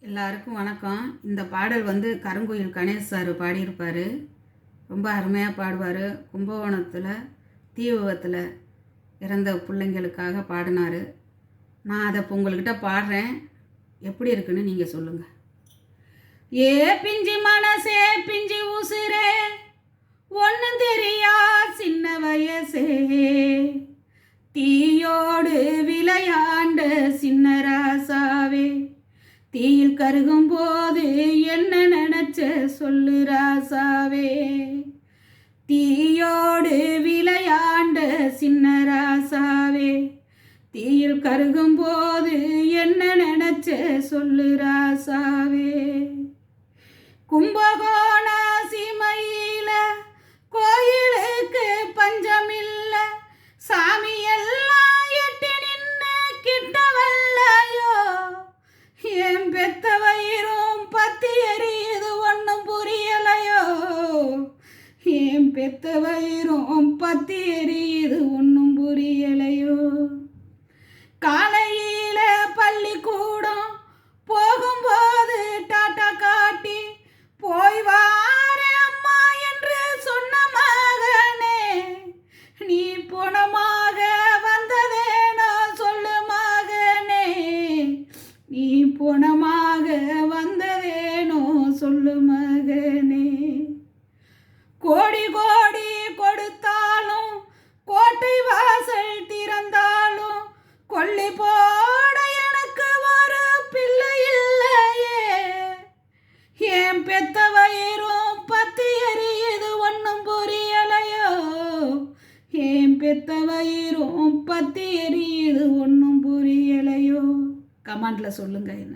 எல்லாருக்கும் வணக்கம். இந்த பாடல் கருங்குயில் கணேஷ் சார் பாடியிருப்பார். ரொம்ப அருமையாக பாடுவார். கும்பகோணத்தில் தீ விபத்தில் இறந்த பிள்ளைங்களுக்காக பாடினார். நான் அதை இப்போ உங்கள்கிட்ட பாடுறேன். எப்படி இருக்குன்னு நீங்கள் சொல்லுங்கள். ஏ பிஞ்சி மனசே பிஞ்சி உசுரே, ஒன்றும் தெரியா சின்ன வயசே, தீயோடு விளையாண்ட சின்ன ராசாவே, தீயில் கருகும் போது என்ன நினைச்ச சொல்லு ராசாவே, தீயோடு விளையாண்ட சின்ன ராசாவே, தீயில் கருகும் போது என்ன நினைச்ச சொல்லு ராசாவே. கும்பகோண சீமையில கோயிலுக்கு பஞ்சமில்ல, சாமி எல்லாம் எட்டி நின்று கிட்ட வல்லையோ, என் பெத்த வயிறும் பத்தி எரியுது ஒன்றும் புரியலையோ, என் பெத்த வயிறும் பத்தி எரியுது ஒன்றும் புரியலையோ. காலையில பள்ளிக்கூடம் போகும்போது டாட்டா காட்டி போய் வாரே அம்மா என்று சொன்ன மகனே, நீ போனமாக வந்ததேனோ சொல்லு மகனே, நீ போனமாக வந்ததேனோ சொல்லு மகனே. கோடி கோடி கொடுத்தாலும் கோட்டை வாசல் திறந்தாலும் கொல்லி போட எனக்கு ஒரு பிள்ளை இல்லையே, என் பெத்த வயிறும் பத்தி எரியுது ஒன்றும் புரியலையோ, என் பெத்த வயிறும் பத்தி எரியுது ஒன்றும் புரியலையோ. கமெண்ட்ல சொல்லுங்க என்ன.